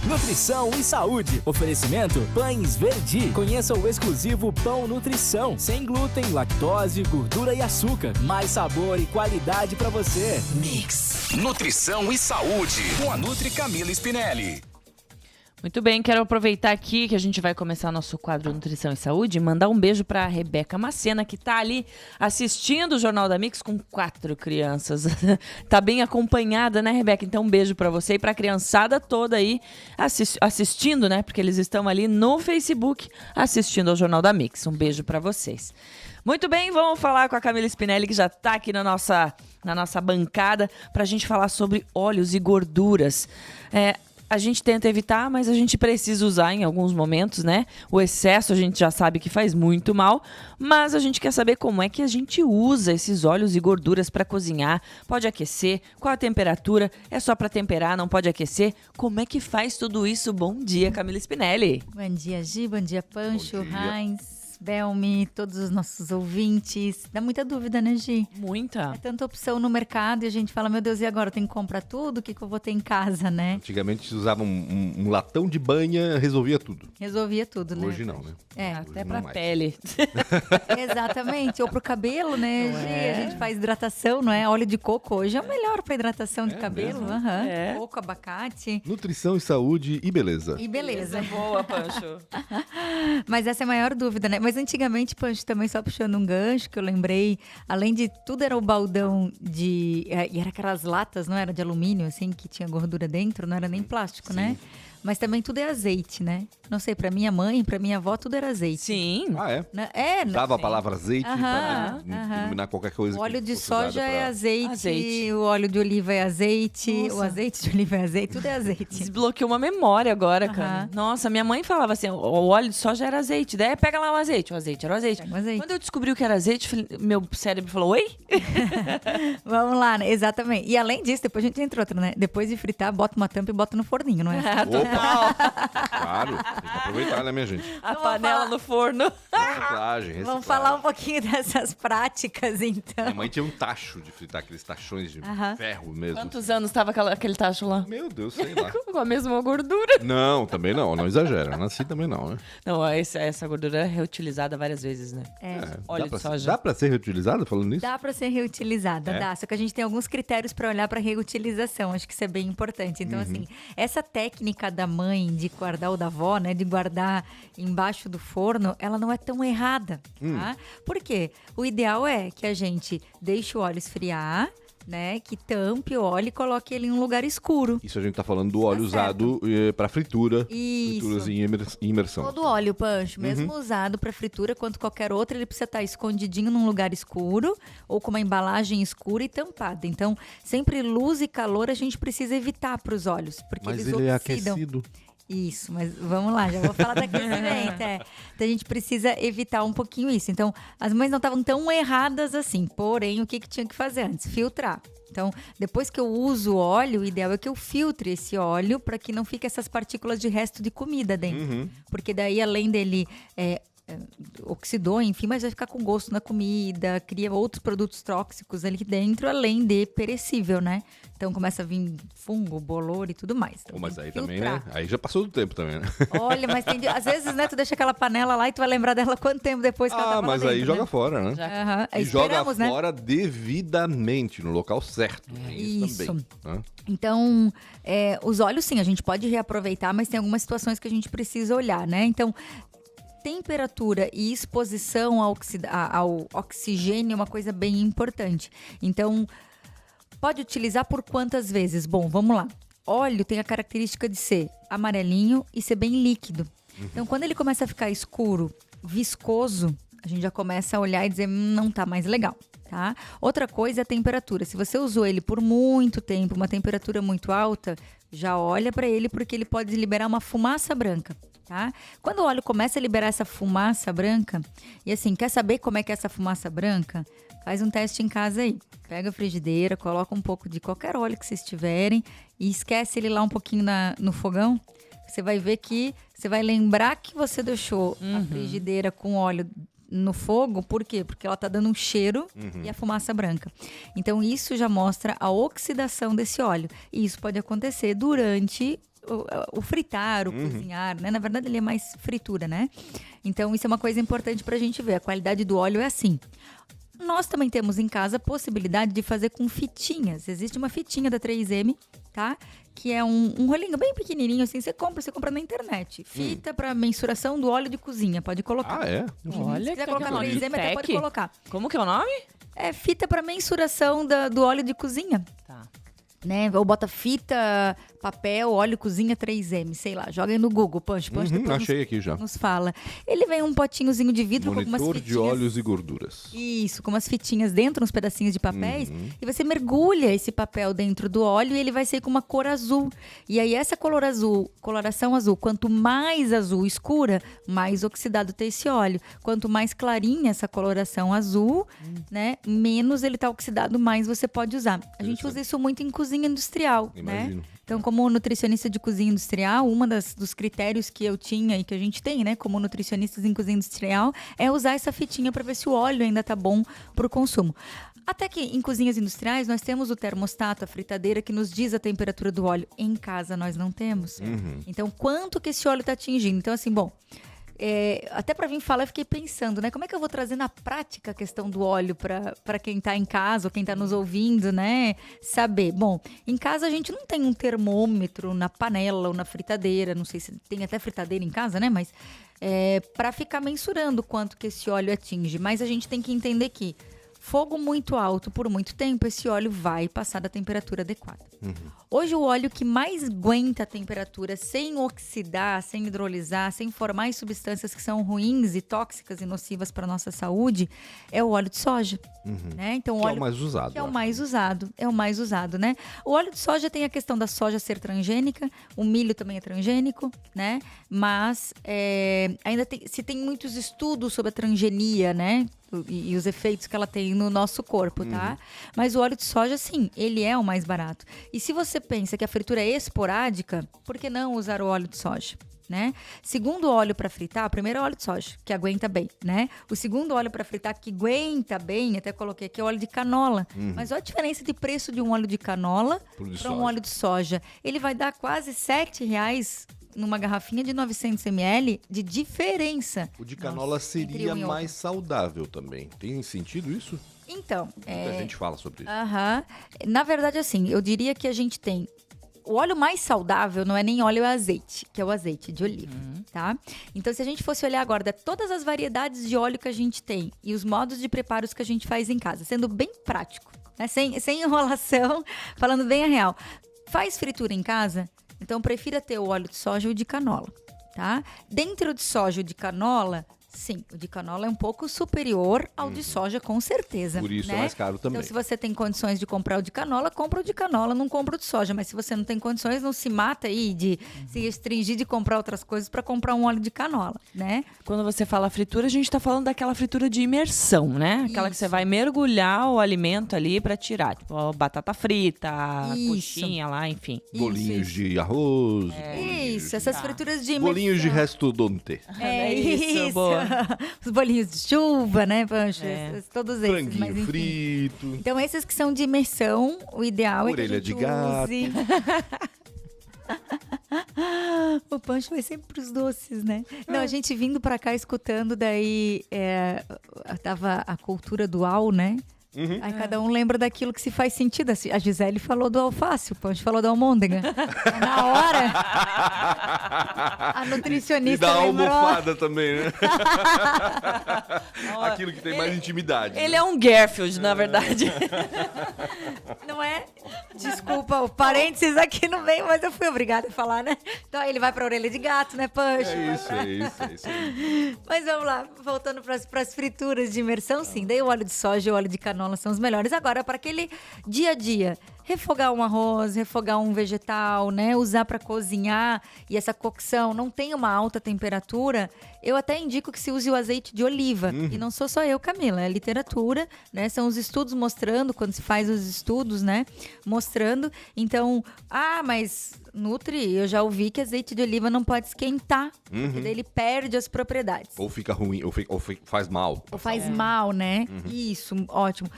Nutrição e saúde. Oferecimento Pães Verdi. Conheça o exclusivo Pão Nutrição. Sem glúten, lactose, gordura e açúcar. Mais sabor e qualidade pra você. Mix. Nutrição e saúde. Com a Nutri Camila Spinelli. Muito bem, quero aproveitar aqui que a gente vai começar nosso quadro Nutrição e Saúde e mandar um beijo para a Rebeca Macena, que está ali assistindo o Jornal da Mix com 4 crianças. Tá bem acompanhada, né, Rebeca? Então um beijo para você e para a criançada toda aí assistindo, né? Porque eles estão ali no Facebook assistindo ao Jornal da Mix. Um beijo para vocês. Muito bem, vamos falar com a Camila Spinelli, que já está aqui na nossa bancada, para a gente falar sobre óleos e gorduras. A gente tenta evitar, mas a gente precisa usar em alguns momentos, né? O excesso a gente já sabe que faz muito mal, mas a gente quer saber como é que a gente usa esses óleos e gorduras para cozinhar. Pode aquecer? Qual a temperatura? É só para temperar, não pode aquecer? Como é que faz tudo isso? Bom dia, Camila Spinelli. Bom dia, Gi. Bom dia, Pancho, Bom dia. Heinz, Belmi, todos os nossos ouvintes. Dá muita dúvida, né, Gi? Muita. É tanta opção no mercado e a gente fala, meu Deus, e agora? Eu tenho que comprar tudo? O que eu vou ter em casa, né? Antigamente se usava um latão de banha, resolvia tudo. Resolvia tudo, né? Hoje não, né? Até Hoje pra não mais. pele. Exatamente. Ou pro cabelo, né, Gi? A gente faz hidratação, não é? Óleo de coco hoje é o melhor pra hidratação de cabelo. mesmo? Aham. É. Coco, abacate. Nutrição e saúde e beleza. E beleza. Boa, Pancho. Mas essa é a maior dúvida, né? Mas antigamente, Pancho, também só puxando um gancho, que eu lembrei, além de tudo era o baldão de... E era aquelas latas, não era de alumínio, assim, que tinha gordura dentro, não era nem plástico, né? Mas também tudo é azeite, né? Não sei, pra minha mãe, pra minha avó, tudo era azeite. Sim. Ah, é? É, Usava a palavra azeite Aham, para aham. denominar qualquer coisa. o óleo que de fosse usada soja é pra- azeite, o óleo de oliva é azeite, o azeite de oliva é azeite, tudo é azeite. Desbloqueou uma memória agora, cara. Aham. Nossa, minha mãe falava assim, o óleo de soja era azeite. Daí pega lá o azeite era o azeite. Pega o azeite. Quando eu descobri o que era azeite, meu cérebro falou, oi? Vamos lá, né? Exatamente. E além disso, depois a gente entra outra, né? Depois de fritar, bota uma tampa e bota no forninho, não é? Opa! Claro, tem que aproveitar, né, minha gente? A panela no forno. Reciclagem. Vamos falar um pouquinho dessas práticas, então. Minha mãe tinha um tacho de fritar, aqueles tachões de Aham. ferro mesmo. Quantos anos tava aquele tacho lá? Meu Deus, sei lá. Com a mesma gordura. Não, também não exagera. Assim também não, né? Não, essa gordura é reutilizada várias vezes, né? Óleo dá de pra, soja. Dá pra ser reutilizado falando nisso? Dá para ser reutilizada, É? dá. Só que a gente tem alguns critérios para olhar para reutilização. Acho que isso é bem importante. Então, assim, essa técnica da mãe de guardar ou da avó, né, de guardar embaixo do forno, ela não é tão errada, tá? Por quê? O ideal é que a gente deixe o óleo esfriar, né, que tampe o óleo e coloque ele em um lugar escuro. Isso a gente tá falando do óleo Tá certo. usado pra fritura. Isso. Frituras em imersão. Todo óleo, Pancho, mesmo usado para fritura, quanto qualquer outro, ele precisa estar escondidinho num lugar escuro ou com uma embalagem escura e tampada. Então, sempre luz e calor a gente precisa evitar para os óleos, porque Mas eles ele é oxidam. aquecido. Isso, mas vamos lá, já vou falar do aquecimento. Então a gente precisa evitar um pouquinho isso. Então, as mães não estavam tão erradas assim. Porém, o que tinha que fazer antes? Filtrar. Então, depois que eu uso o óleo, o ideal é que eu filtre esse óleo para que não fique essas partículas de resto de comida dentro. Porque daí, além dele oxidou, enfim, mas vai ficar com gosto na comida, cria outros produtos tóxicos ali dentro, além de perecível, né? Então começa a vir fungo, bolor e tudo mais. Então, Pô, mas tem aí que também, filtrar. né? Aí já passou do tempo também, né? Olha, mas às vezes, né, tu deixa aquela panela lá e tu vai lembrar dela quanto tempo depois que ela tava lá mas aí dentro, joga né? fora, né? Aham. E joga Esperamos, né? fora devidamente, no local certo. Tem Isso. também. Né? Então, os óleos, sim, a gente pode reaproveitar, mas tem algumas situações que a gente precisa olhar, né? Então, temperatura e exposição ao oxigênio é uma coisa bem importante. Então, pode utilizar por quantas vezes? Bom, vamos lá. Óleo tem a característica de ser amarelinho e ser bem líquido. Então, quando ele começa a ficar escuro, viscoso, a gente já começa a olhar e dizer, não tá mais legal, tá? Outra coisa é a temperatura. Se você usou ele por muito tempo, uma temperatura muito alta, já olha para ele porque ele pode liberar uma fumaça branca, tá? Quando o óleo começa a liberar essa fumaça branca, e assim, quer saber como é que é essa fumaça branca? Faz um teste em casa aí. Pega a frigideira, coloca um pouco de qualquer óleo que vocês tiverem e esquece ele lá um pouquinho no fogão. Você vai ver que você vai lembrar que você deixou a frigideira com óleo no fogo. Por quê? Porque ela tá dando um cheiro e a fumaça branca. Então, isso já mostra a oxidação desse óleo. E isso pode acontecer durante o fritar, o cozinhar, né? Na verdade, ele é mais fritura, né? Então, isso é uma coisa importante pra gente ver. A qualidade do óleo é assim. Nós também temos em casa a possibilidade de fazer com fitinhas. Existe uma fitinha da 3M, tá? Que é um rolinho bem pequenininho, assim. Você compra na internet. Fita pra mensuração do óleo de cozinha. Pode colocar. Ah, é? Olha, Se quiser que colocar nome 3M, até tech. pode colocar. Como que é o nome? É fita pra mensuração do óleo de cozinha. Tá. Né? Ou bota fita, papel, óleo, cozinha 3M, sei lá. Joga aí no Google, Punch depois Achei aqui já. nos fala. Ele vem um potinhozinho de vidro com algumas Monitor fitinhas. de óleos e gorduras. Isso, com umas fitinhas dentro, uns pedacinhos de papéis. E você mergulha esse papel dentro do óleo e ele vai sair com uma cor azul. E aí essa coloração azul, quanto mais azul escura, mais oxidado tem esse óleo. Quanto mais clarinha essa coloração azul, né, menos ele tá oxidado, mais você pode usar. A gente usa isso muito em cozinha industrial, Imagino. né? Então, como nutricionista de cozinha industrial, dos critérios que eu tinha e que a gente tem, né, como nutricionistas em cozinha industrial, é usar essa fitinha para ver se o óleo ainda tá bom para o consumo. Até que em cozinhas industriais nós temos o termostato, a fritadeira, que nos diz a temperatura do óleo. Em casa nós não temos. Então, quanto que esse óleo tá atingindo? Então, assim, bom... até para vir falar, eu fiquei pensando, né? Como é que eu vou trazer na prática a questão do óleo para quem tá em casa ou quem tá nos ouvindo, né? Saber. Bom, em casa a gente não tem um termômetro na panela ou na fritadeira. Não sei se tem até fritadeira em casa, né? Mas para ficar mensurando quanto que esse óleo atinge. Mas a gente tem que entender que fogo muito alto por muito tempo, esse óleo vai passar da temperatura adequada. Hoje, o óleo que mais aguenta a temperatura sem oxidar, sem hidrolisar, sem formar as substâncias que são ruins e tóxicas e nocivas para a nossa saúde, é o óleo de soja. Né? Então, Que é óleo o mais usado. que é o mais usado, né? O óleo de soja tem a questão da soja ser transgênica, o milho também é transgênico, né? Mas ainda se tem muitos estudos sobre a transgenia, né? E os efeitos que ela tem no nosso corpo, tá? Mas o óleo de soja, sim, ele é o mais barato. E se você pensa que a fritura é esporádica, por que não usar o óleo de soja? Né? Segundo óleo para fritar, o primeiro é o óleo de soja, que aguenta bem, né? O segundo óleo para fritar que aguenta bem, até coloquei aqui, é o óleo de canola. Mas olha a diferença de preço de um óleo de canola para um óleo de soja. Ele vai dar quase R$7 numa garrafinha de 900 ml de diferença. O de canola seria entre um e mais saudável também. Tem sentido isso? Então, Muita gente fala sobre isso. Na verdade, assim, eu diria que a gente tem o óleo mais saudável não é nem óleo, é azeite, que é o azeite de oliva, tá? Então, se a gente fosse olhar agora todas as variedades de óleo que a gente tem e os modos de preparos que a gente faz em casa, sendo bem prático, né? Sem enrolação, falando bem a real. Faz fritura em casa? Então, prefira ter o óleo de soja ou o de canola, tá? Dentro de soja e de canola, sim, o de canola é um pouco superior ao de soja, com certeza. Por isso né? é mais caro também. Então, se você tem condições de comprar o de canola, compra o de canola, não compra o de soja. Mas se você não tem condições, não se mata aí de se restringir de comprar outras coisas para comprar um óleo de canola, né? Quando você fala fritura, a gente tá falando daquela fritura de imersão, né? Aquela que você Isso. vai mergulhar o alimento ali pra tirar. Tipo, a batata frita, a Isso. coxinha lá, enfim. Bolinhos de arroz. Isso, essas frituras de imersão. Bolinhos de resto donte. É Isso, isso. boa. Os bolinhos de chuva, né, Pancho? Todos esses. Franguinho Mas, enfim. frito. Então, esses que são de imersão, o ideal Orelha é que a gente de gato. use... O Pancho vai sempre pros doces, né? Não, a gente vindo pra cá escutando, daí tava a cultura dual, né? Aí cada um lembra daquilo que se faz sentido. A Gisele falou do alface, o Pancho falou da almôndega. Na hora, a E nutricionista da lembrou. almofada também, né? Aquilo que tem mais intimidade. Ele é um Garfield, na verdade. Não é? Desculpa, o parênteses aqui no meio, mas eu fui obrigada a falar, né? Então aí ele vai pra orelha de gato, né, Pancho? É isso aí. Mas vamos lá, voltando para as frituras de imersão, sim. Daí o óleo de soja e o óleo de canola são os melhores. Agora, para aquele dia a dia, refogar um arroz, refogar um vegetal, né? Usar para cozinhar e essa cocção não tem uma alta temperatura, eu até indico que se use o azeite de oliva. E não sou só eu, Camila, é literatura, né? São os estudos mostrando, quando se faz os estudos, né? Mostrando. Então, mas Nutri, eu já ouvi que azeite de oliva não pode esquentar, porque daí ele perde as propriedades. Ou fica ruim, ou faz mal. Ou faz mal, né? Isso, ótimo.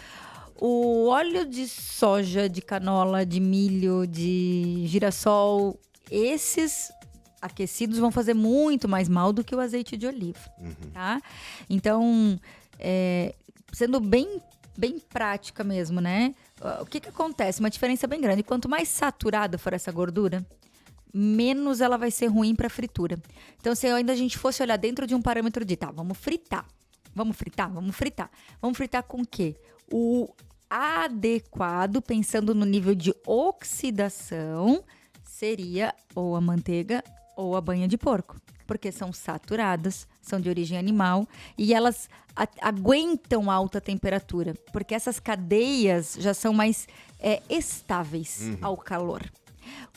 O óleo de soja, de canola, de milho, de girassol, esses aquecidos vão fazer muito mais mal do que o azeite de oliva, tá? Então, sendo bem prática mesmo, né? O que acontece? Uma diferença bem grande. Quanto mais saturada for essa gordura, menos ela vai ser ruim para fritura. Então, se ainda a gente fosse olhar dentro de um parâmetro de, vamos fritar. Vamos fritar com o quê? O adequado, pensando no nível de oxidação, seria ou a manteiga ou a banha de porco. Porque são saturadas, são de origem animal e elas aguentam alta temperatura. Porque essas cadeias já são mais estáveis ao calor.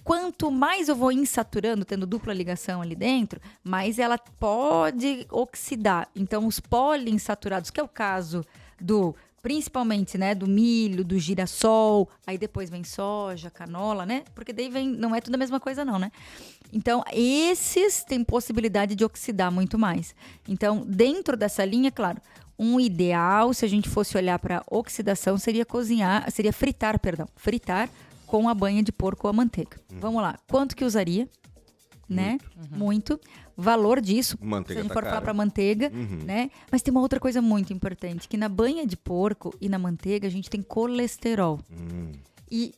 Quanto mais eu vou insaturando, tendo dupla ligação ali dentro, mais ela pode oxidar. Então, os poliinsaturados, que é o caso principalmente, né, do milho, do girassol, aí depois vem soja, canola, né? Porque daí não é tudo a mesma coisa não, né? Então, esses têm possibilidade de oxidar muito mais. Então, dentro dessa linha, claro, um ideal, se a gente fosse olhar para oxidação, seria fritar com a banha de porco ou a manteiga. Vamos lá, quanto que usaria? Né? Muito. Valor disso, manteiga, se a gente for falar para manteiga, né? Mas tem uma outra coisa muito importante, que na banha de porco e na manteiga a gente tem colesterol. E,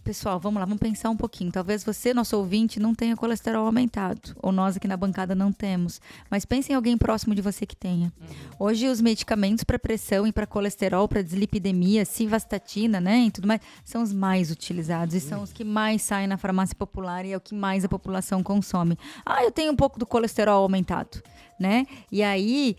pessoal, vamos lá, vamos pensar um pouquinho. Talvez você, nosso ouvinte, não tenha colesterol aumentado, ou nós aqui na bancada não temos. Mas pense em alguém próximo de você que tenha. Hoje, os medicamentos para pressão e para colesterol, para dislipidemia, civastatina, né, e tudo mais, são os mais utilizados e são os que mais saem na farmácia popular e é o que mais a população consome. Eu tenho um pouco do colesterol aumentado, né? E aí,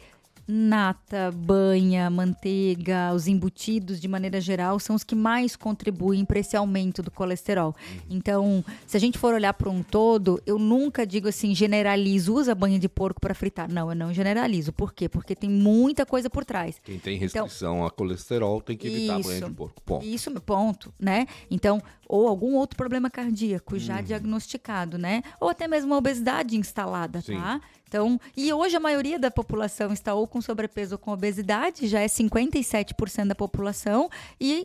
nata, banha, manteiga, os embutidos de maneira geral são os que mais contribuem para esse aumento do colesterol. Então, se a gente for olhar para um todo, eu nunca digo assim, generalizo, usa banha de porco para fritar. Não, eu não generalizo. Por quê? Porque tem muita coisa por trás. Quem tem restrição a colesterol tem que evitar a banha de porco. Ponto. Isso, ponto, né? Então, ou algum outro problema cardíaco já diagnosticado, né? Ou até mesmo uma obesidade instalada, tá? Então, e hoje a maioria da população está ou com sobrepeso ou com obesidade, já é 57% da população e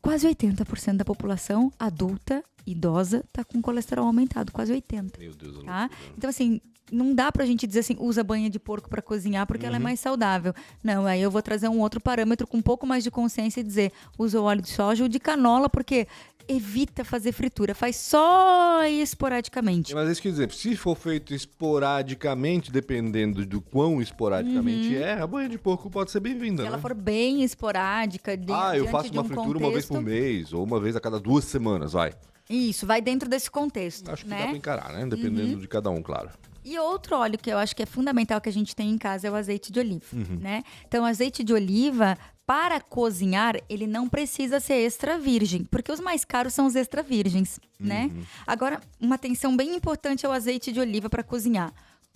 quase 80% da população adulta, idosa, está com colesterol aumentado, quase 80%. Meu Deus, tá? Então, assim, não dá pra gente dizer assim, usa banha de porco para cozinhar porque ela é mais saudável. Não, aí eu vou trazer um outro parâmetro com um pouco mais de consciência e dizer, usa o óleo de soja ou de canola, porque evita fazer fritura, faz só esporadicamente. Mas isso quer dizer, se for feito esporadicamente, dependendo do quão esporadicamente a banha de porco pode ser bem-vinda, Se ela for bem esporádica, eu faço uma fritura uma vez por mês, ou uma vez a cada 2 semanas, vai. Isso, vai dentro desse contexto. Acho que né? dá pra encarar, né? Dependendo de cada um, claro. E outro óleo que eu acho que é fundamental que a gente tem em casa é o azeite de oliva, né? Então, o azeite de oliva, para cozinhar, ele não precisa ser extra virgem, porque os mais caros são os extra virgens, né? Agora, uma atenção bem importante é o azeite de oliva para cozinhar.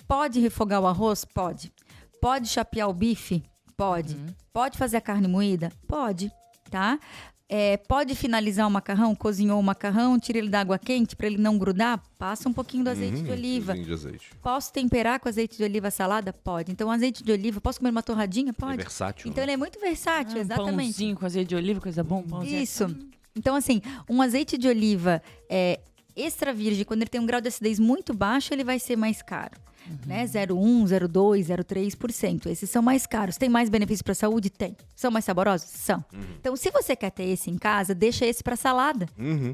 Pode refogar o arroz? Pode. Pode chapear o bife? Pode. Pode fazer a carne moída? Pode, tá? Pode finalizar o macarrão, cozinhou o macarrão, tira ele da água quente para ele não grudar, passa um pouquinho do azeite de oliva. De azeite. Posso temperar com azeite de oliva a salada? Pode. Então, azeite de oliva, posso comer uma torradinha? Pode. É versátil. Então, ele é muito versátil, exatamente. Pãozinho com azeite de oliva, coisa boa, pãozinho. Isso. Então, assim, um azeite de oliva extra virgem, quando ele tem um grau de acidez muito baixo, ele vai ser mais caro. Né? 0,1, 0,2, 0,3%. Esses são mais caros. Tem mais benefício para a saúde? Tem. São mais saborosos? São. Então, se você quer ter esse em casa, deixa esse para salada.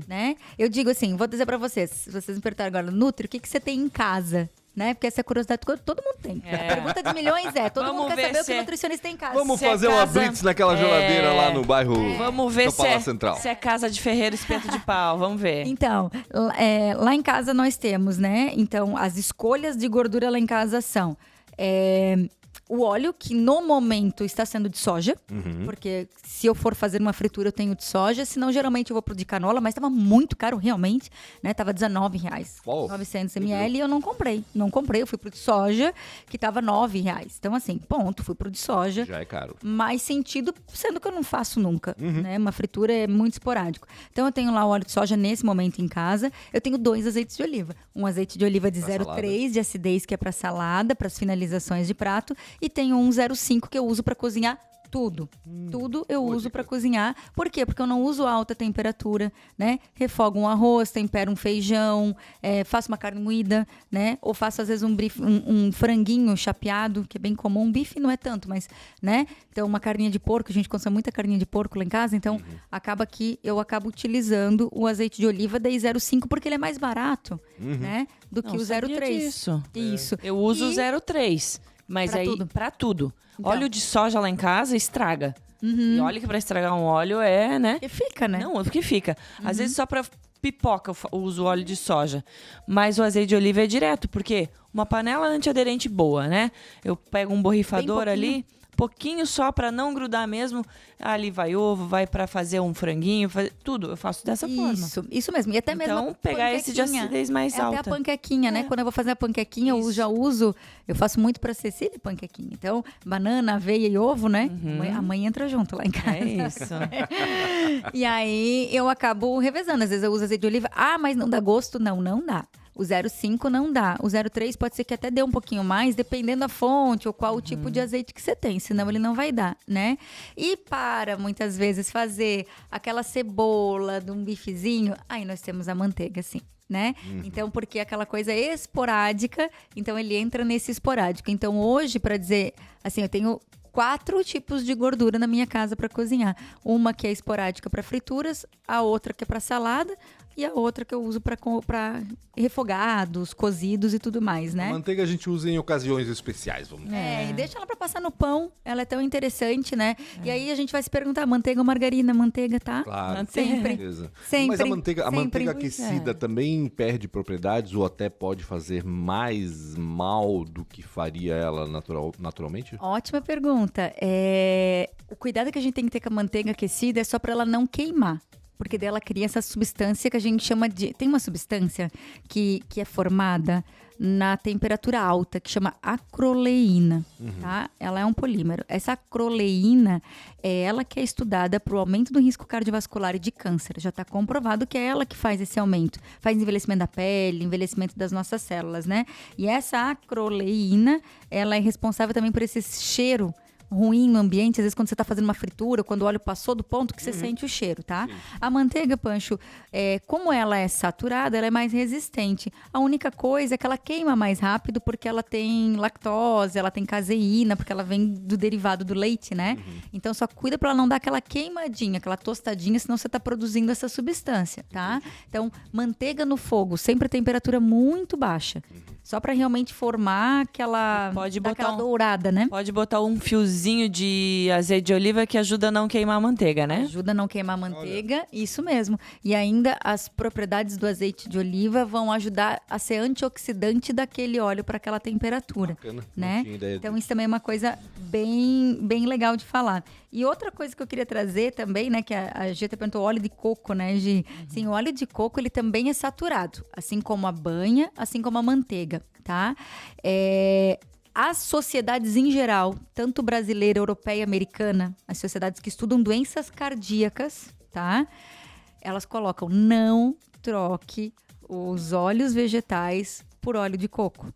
Né? Eu digo assim, vou dizer para vocês, se vocês me perguntarem agora, Nutri, o que você tem em casa? Né? Porque essa curiosidade todo mundo tem. A pergunta de milhões todo mundo quer saber o que o nutricionista tem em casa. Vamos fazer uma blitz naquela geladeira lá no bairro Vamos ver Central. se é casa de ferreiro, espeto de pau. Vamos ver. Então, lá em casa nós temos, né? Então, as escolhas de gordura lá em casa são o óleo, que no momento está sendo de soja, porque se eu for fazer uma fritura eu tenho de soja, senão geralmente eu vou pro de canola, mas estava muito caro realmente, né? Tava R$19, 900 ml, e eu não comprei. Não comprei, eu fui pro de soja, que tava R$9. Então assim, ponto, fui pro de soja. Já é caro. Mais sentido, sendo que eu não faço nunca, né? Uma fritura é muito esporádico. Então eu tenho lá o óleo de soja nesse momento em casa, eu tenho 2 azeites de oliva. Um azeite de oliva de 0,3 de acidez, que é para salada, para as finalizações de prato, e tenho um 0,5 que eu uso para cozinhar Tudo eu uso para cozinhar. Por quê? Porque eu não uso alta temperatura, né? Refogo um arroz, tempero um feijão, faço uma carne moída, né? Ou faço às vezes um franguinho chapeado, que é bem comum. Um bife não é tanto, mas, né? Então uma carninha de porco, a gente consome muita carninha de porco lá em casa, então acaba que eu acabo utilizando o azeite de oliva da I05 porque ele é mais barato, né? Do que o 03. Isso. Eu uso o 03. Mas Pra aí, tudo. pra tudo. Então. Óleo de soja lá em casa estraga. E olha que pra estragar um óleo é, né? E fica, né? Não, o que fica. Às vezes só pra pipoca eu uso óleo de soja. Mas o azeite de oliva é direto, porque uma panela antiaderente boa, né? Eu pego um borrifador ali, pouquinho só pra não grudar mesmo. Ali vai ovo, vai pra fazer um franguinho, tudo. Eu faço dessa forma. Isso mesmo. E até mesmo Então, a pegar esse de panquequinha. acidez mais Até alta. a panquequinha, né? Quando eu vou fazer a panquequinha, eu faço muito pra Cecília panquequinha. Então, banana, aveia e ovo, né? A mãe entra junto lá em casa. É isso. E aí, eu acabo revezando. Às vezes eu uso azeite de oliva. Ah, mas não dá gosto? Não dá. O 05 não dá. O 03 pode ser que até dê um pouquinho mais, dependendo da fonte ou qual o tipo de azeite que você tem. Senão ele não vai dar, né? E para, muitas vezes, fazer aquela cebola de um bifezinho, aí nós temos a manteiga, sim. Né? Então, porque é aquela coisa esporádica, então ele entra nesse esporádico. Então, hoje, para dizer, assim, eu tenho 4 tipos de gordura na minha casa para cozinhar. Uma que é esporádica para frituras, a outra que é para salada e a outra que eu uso para refogados, cozidos e tudo mais, né? A manteiga a gente usa em ocasiões especiais, vamos dizer. E deixa ela para passar no pão, ela é tão interessante, né? E aí a gente vai se perguntar, manteiga ou margarina? Manteiga, tá? Claro, Sempre. com certeza. Sempre. Mas a manteiga Sempre. aquecida também perde propriedades ou até pode fazer mais mal do que faria ela naturalmente? Ótima pergunta. O cuidado que a gente tem que ter com a manteiga aquecida é só para ela não queimar. Porque daí ela cria essa substância que a gente chama de... Tem uma substância que é formada na temperatura alta, que chama acroleína, tá? Ela é um polímero. Essa acroleína é ela que é estudada para o aumento do risco cardiovascular e de câncer. Já está comprovado que é ela que faz esse aumento. Faz envelhecimento da pele, envelhecimento das nossas células, né? E essa acroleína, ela é responsável também por esse cheiro ruim no ambiente, às vezes quando você está fazendo uma fritura, quando o óleo passou do ponto que você sente o cheiro, tá? Sim. A manteiga, Pancho, como ela é saturada, ela é mais resistente. A única coisa é que ela queima mais rápido porque ela tem lactose, ela tem caseína, porque ela vem do derivado do leite, né? Então só cuida para ela não dar aquela queimadinha, aquela tostadinha, senão você está produzindo essa substância, tá? Então, manteiga no fogo, sempre a temperatura muito baixa. Só para realmente formar aquela dourada, né? Pode botar um fiozinho de azeite de oliva que ajuda a não queimar a manteiga, né? Ajuda a não queimar a manteiga, isso mesmo. E ainda as propriedades do azeite de oliva vão ajudar a ser antioxidante daquele óleo para aquela temperatura. Bacana. Né? Não tinha ideia então isso também é uma coisa bem legal de falar. E outra coisa que eu queria trazer também, né, que a Gita perguntou, óleo de coco, né, Gi? Sim, o óleo de coco, ele também é saturado, assim como a banha, assim como a manteiga, tá? As sociedades em geral, tanto brasileira, europeia e americana, as sociedades que estudam doenças cardíacas, tá? Elas colocam, não troque os óleos vegetais por óleo de coco,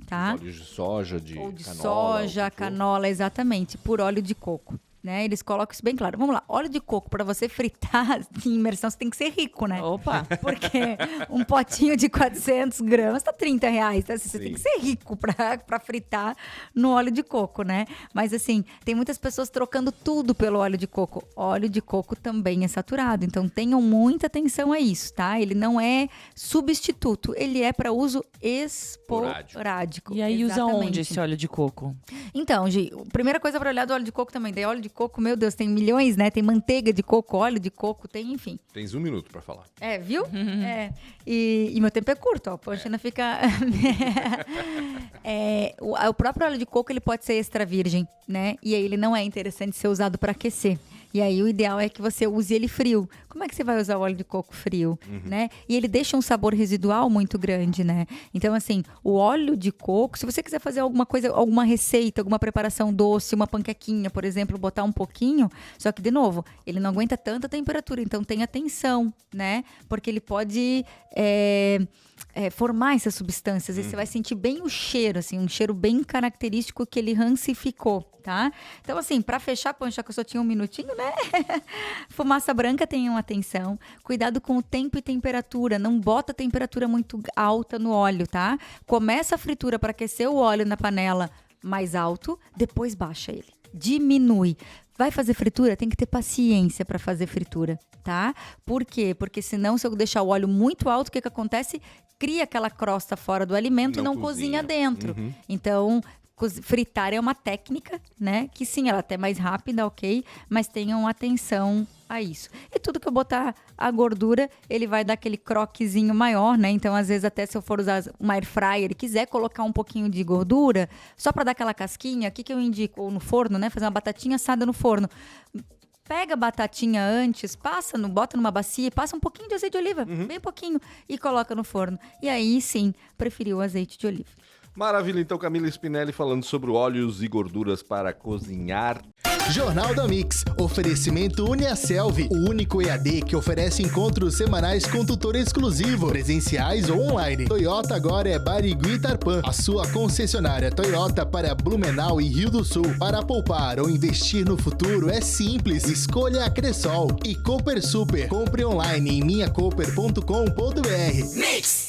tá? Óleos de soja, Ou de canola. Soja, canola, exatamente, por óleo de coco. Né? Eles colocam isso bem claro. Vamos lá, óleo de coco, para você fritar em imersão, você tem que ser rico, né? Opa! Porque um potinho de 400 gramas tá R$30, tá? Você tem que ser rico para fritar no óleo de coco, né? Mas assim, tem muitas pessoas trocando tudo pelo óleo de coco. Óleo de coco também é saturado, então tenham muita atenção a isso, tá? Ele não é substituto, ele é para uso esporádico. E aí exatamente. Usa onde esse óleo de coco? Então, Gi, primeira coisa para olhar do óleo de coco também, daí óleo de coco, meu Deus, tem milhões, né? Tem manteiga de coco, óleo de coco, tem, enfim. Tens 1 minuto pra falar. Viu? E meu tempo é curto, ó. A Panchina fica... o próprio óleo de coco, ele pode ser extra virgem, né? E aí ele não é interessante ser usado para aquecer. E aí o ideal é que você use ele frio. Como é que você vai usar o óleo de coco frio, né? E ele deixa um sabor residual muito grande, né? Então, assim, o óleo de coco, se você quiser fazer alguma coisa, alguma receita, alguma preparação doce, uma panquequinha, por exemplo, botar botar um pouquinho, só que, de novo, ele não aguenta tanta temperatura, então tenha atenção, né? Porque ele pode formar essas substâncias, e você vai sentir bem o cheiro, assim, um cheiro bem característico que ele rancificou, tá? Então, assim, pra fechar, Pancho, que eu só tinha um minutinho, né? Fumaça branca, tenham atenção. Cuidado com o tempo e temperatura. Não bota a temperatura muito alta no óleo, tá? Começa a fritura para aquecer o óleo na panela mais alto, depois baixa ele. Diminui. Vai fazer fritura? Tem que ter paciência para fazer fritura, tá? Por quê? Porque senão, se eu deixar o óleo muito alto, o que acontece? Cria aquela crosta fora do alimento e não cozinha dentro. Então, fritar é uma técnica, né? Que sim, ela é até mais rápida, ok? Mas tenham atenção a isso. E tudo que eu botar a gordura, ele vai dar aquele croquezinho maior, né? Então, às vezes, até se eu for usar uma air fryer e quiser colocar um pouquinho de gordura, só para dar aquela casquinha, o que eu indico? Ou no forno, né? Fazer uma batatinha assada no forno. Pega a batatinha antes, bota numa bacia, passa um pouquinho de azeite de oliva, bem pouquinho, e coloca no forno. E aí, sim, preferiu o azeite de oliva. Maravilha, então Camila Spinelli falando sobre óleos e gorduras para cozinhar. Jornal da Mix, oferecimento Uniaselv, o único EAD que oferece encontros semanais com tutor exclusivo, presenciais ou online. Toyota agora é Barigui e Tarpan, a sua concessionária Toyota para Blumenau e Rio do Sul. Para poupar ou investir no futuro é simples, escolha a Cressol e Cooper Super. Compre online em minhacooper.com.br. Mix!